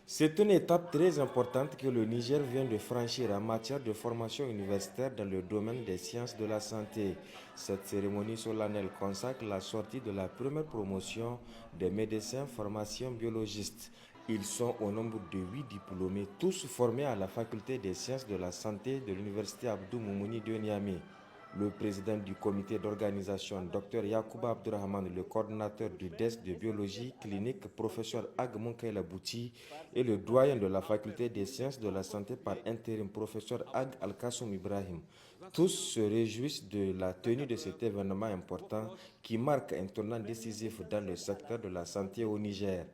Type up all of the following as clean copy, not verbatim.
C'est une étape très importante que le Niger vient de franchir en matière de formation universitaire dans le domaine des sciences de la santé. Cette cérémonie solennelle consacre la sortie de la première promotion des médecins pharmaciens biologistes. Ils sont au nombre de 8 diplômés, tous formés à la faculté des sciences de la santé de l'université Abdou Moumouni de Niamey. Le président du comité d'organisation, Dr Yacouba Abdurrahman, le coordinateur du desk de biologie clinique, professeur Ag Monkaila Bouti, et le doyen de la faculté des sciences de la santé par intérim, professeur Ag Al-Kassoum Ibrahim. Tous se réjouissent de la tenue de cet événement important qui marque un tournant décisif dans le secteur de la santé au Niger.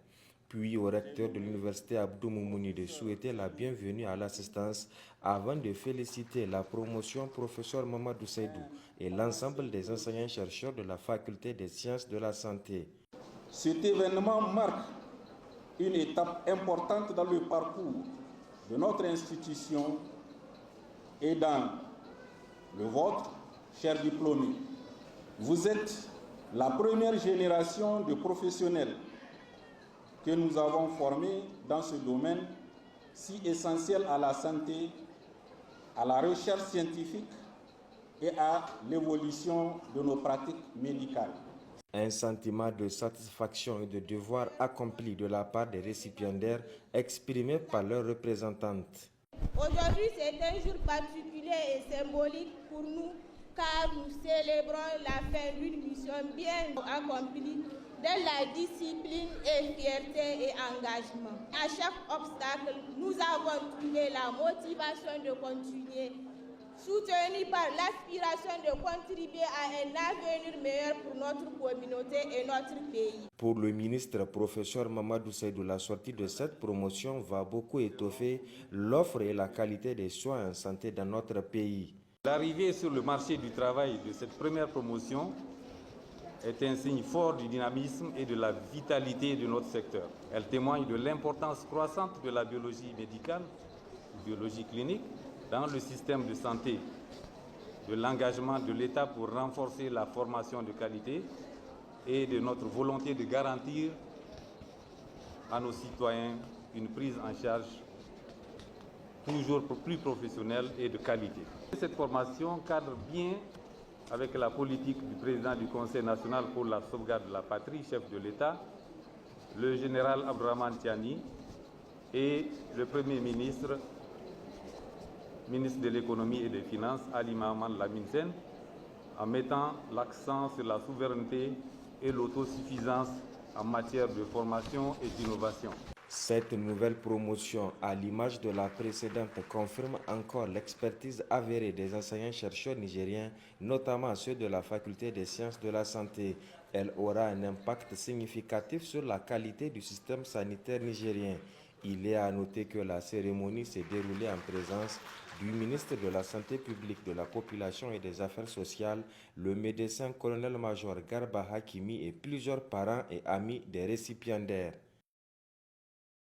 Puis au recteur de l'université Abdou Moumouni de souhaiter la bienvenue à l'assistance avant de féliciter la promotion professeur Mamadou Seydou et l'ensemble des enseignants-chercheurs de la faculté des sciences de la santé. Cet événement marque une étape importante dans le parcours de notre institution et dans le vôtre, chers diplômés. Vous êtes la première génération de professionnels que nous avons formés dans ce domaine si essentiel à la santé, à la recherche scientifique et à l'évolution de nos pratiques médicales. Un sentiment de satisfaction et de devoir accompli de la part des récipiendaires exprimé par leurs représentantes. Aujourd'hui, c'est un jour particulier et symbolique pour nous car nous célébrons la fin d'une mission bien accomplie dans la discipline et fierté et engagement. À chaque obstacle, nous avons trouvé la motivation de continuer, soutenu par l'aspiration de contribuer à un avenir meilleur pour notre communauté et notre pays. Pour le ministre professeur Mamadou Seydou, la sortie de cette promotion va beaucoup étoffer l'offre et la qualité des soins en santé dans notre pays. L'arrivée sur le marché du travail de cette première promotion est un signe fort du dynamisme et de la vitalité de notre secteur. Elle témoigne de l'importance croissante de la biologie médicale, biologie clinique, dans le système de santé, de l'engagement de l'État pour renforcer la formation de qualité et de notre volonté de garantir à nos citoyens une prise en charge toujours plus professionnelle et de qualité. Cette formation cadre bien avec la politique du président du Conseil national pour la sauvegarde de la patrie, chef de l'État, le général Abdourahmane Tiani et le Premier ministre, ministre de l'économie et des finances, Ali Mahaman Lamine Sène, en mettant l'accent sur la souveraineté et l'autosuffisance en matière de formation et d'innovation. Cette nouvelle promotion, à l'image de la précédente, confirme encore l'expertise avérée des enseignants-chercheurs nigériens, notamment ceux de la faculté des sciences de la santé. Elle aura un impact significatif sur la qualité du système sanitaire nigérien. Il est à noter que la cérémonie s'est déroulée en présence du ministre de la Santé publique, de la Population et des Affaires sociales, le médecin colonel-major Garba Hakimi et plusieurs parents et amis des récipiendaires.